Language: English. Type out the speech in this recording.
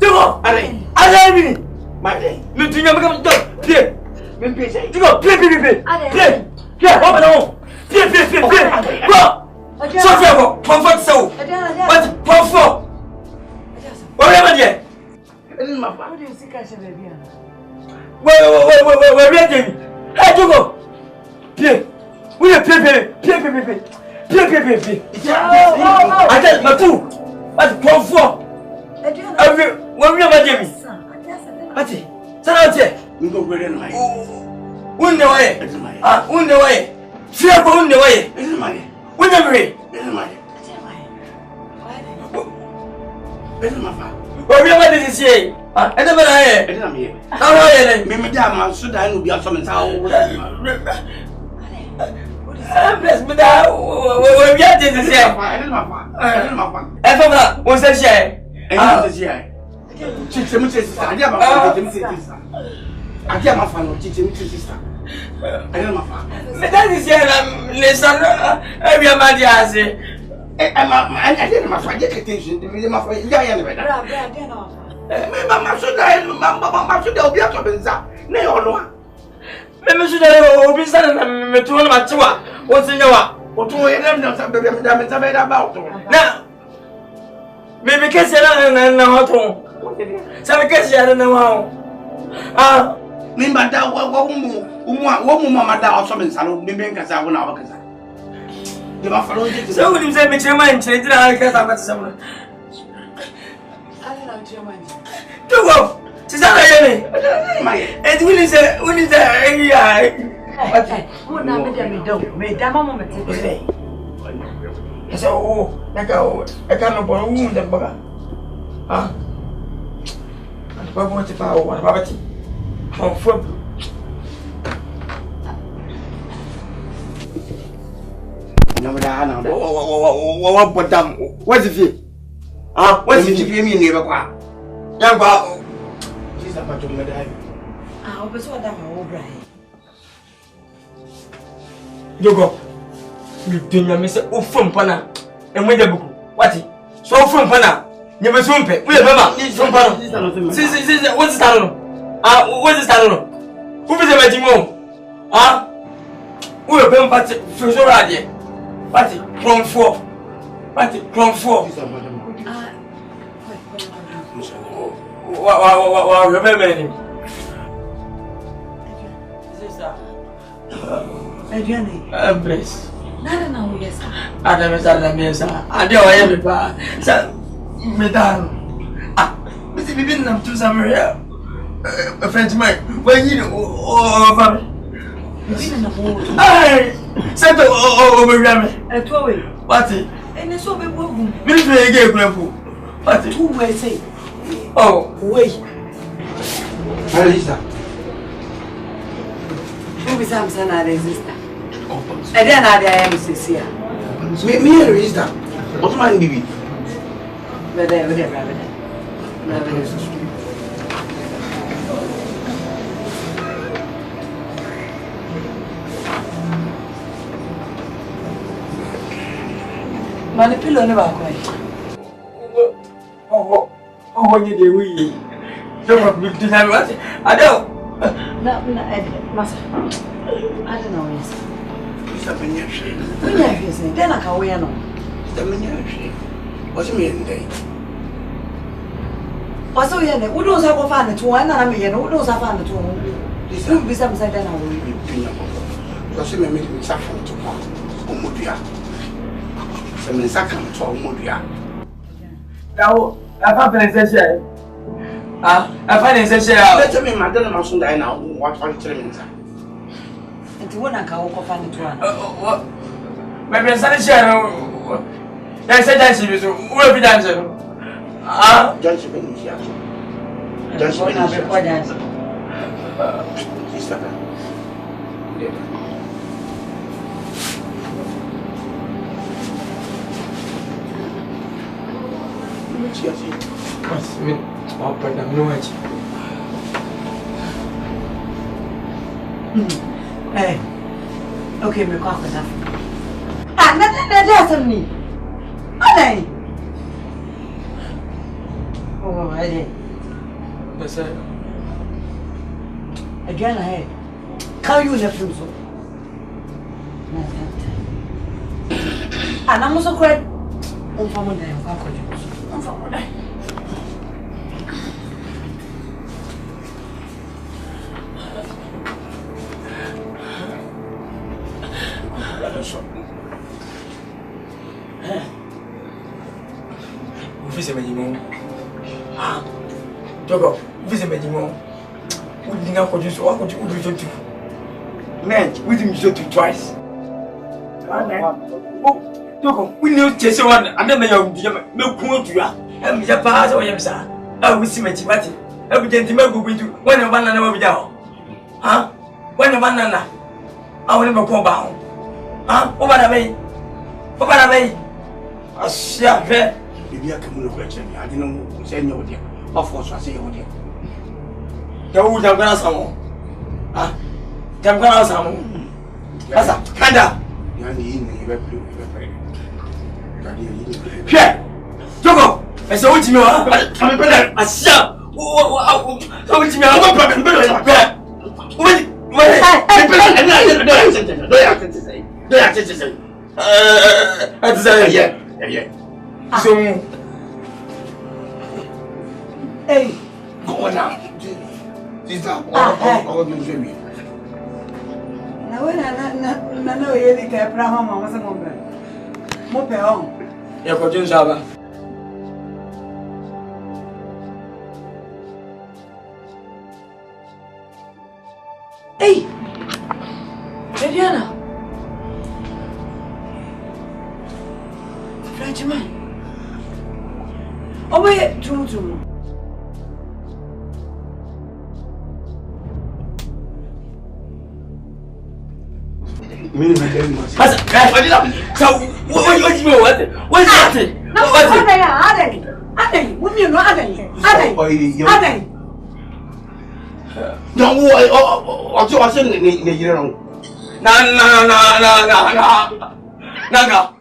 go. I me. My day. You think I'm going to play? You go play. Play. Yeah, open on. Play. Go. So for comfort so. But comfort. What am I there? What do you think I should be? Wait, ready. Hey, you go. Play. We play. I tell my two. But comfort. When we are Jimmy. Ati. Sana we go very nice. Unde way. Unde way. Fear for unde way. This is money. Unde way. This is money. This is my father. Where we are this year. I never hear. I didn't hear. How are you? Me madam so that will be some how. Bless me that. Where we are this year. I didn't my father. Ever was that share. This year. Chichi muche sister. I didn't my sister. I didn't my father. Chichi muche sister. I didn't my father. That is here. Listen, every man there say. I didn't my father. Get attention. My father. Yeah. Mama should die. Mama should die. Obi atobenza. Ne ono. Mama should die. Obi sana na metuo na matiwa. Wonsinyawa. Oto yem na sabebe mdameza beda ba oto. Na. Maybe kesi na hoto. Sabe kesi na wao. Mimba da wo mama da osomensa no mimbe nkasa wo na abakasa. De ma falo je. So we say me chema nche dira alkasa batsa mo. Go! Tisana yene. And we need area. Okay. Who na me do? Me da mama me te. So, I can't borrow wound the bugger. And what want to power one about it? How for what put down? What's the fee? What's the fee? Me never qua. Young Bob. She's a patch of my dive. I was what I'm over. You go. You think I miss a from Pana and with the book. What? So from Pana. Never swim pay. We have from Pana. What's the town? What's the town? Who is the magic mom? We have been but for so radio. What? From 4. What? From 4. Wow, remember him. Sister. Adrian. Bless. No, yes. Adam is at the mesa. I do everybody. So, Madame. Mr. Bibin, I'm too somewhere. A French man. When you know, I said over Rammy. I told you. What's it? And it's so big. Military gave grandpa. What's it? Who will say? Oh, wait. Alisa. Who is Samson and sister? And then I am Cecilia. Me and Rista. What's my baby? But they would have it. Manipulate never quite. Oh, when you do, we don't have to have what? I don't. No, Master. I don't know. It's a miniature. Then I can wear no. It's a miniature. What's the meaning? What's the meaning? Who knows how to find the two? And I mean, who knows how to find the two? This will be some side and I will be because you may make me suffer to want Umudia. Some second to Umudia. Now, I found an essential. I find essential. Let me, Madame Masunda, now watch one children. And to one I can find the one. Maybe essential. I said that she was will be dancing. Johnson is here. Johnson is here. What's me? I'll put them no edge. Hey, okay, me cock it up. Nothing doesn't me. Oh, I did. Yes, sir. Again, I how you left him so? And I'm also quite unfamiliar. Unfamiliar. Vice Majimo. Ah, Jogo, Vice Majimo. We didn't have to do what could you do? Man, we didn't do it twice. Oh, Jogo, we knew Chase one, and then no point to you. And Mr. Paz or Yamsa. I will see Majimati. Every gentleman will do when a banana will be down. Huh? When a banana, I will never come down. Huh? Over the way. Over the way. I shall. Bibi akamu question me ade no say nyo de of course say you de ya wu jam kana samo ah jam kana samo asa kanda ya ni ni be pre kadi ni hwe jogo e se wuti me wa ame pele asia wo wuti me wa pa me pele la pe wuti So, hey, go on now. This is all you do me. Now when I know you need to pray home, I was a moment. Mope on. you're going to Java. Hey, Viviana. Frenchman. Oh, wait, true. Me my tell you. So, what is that? No,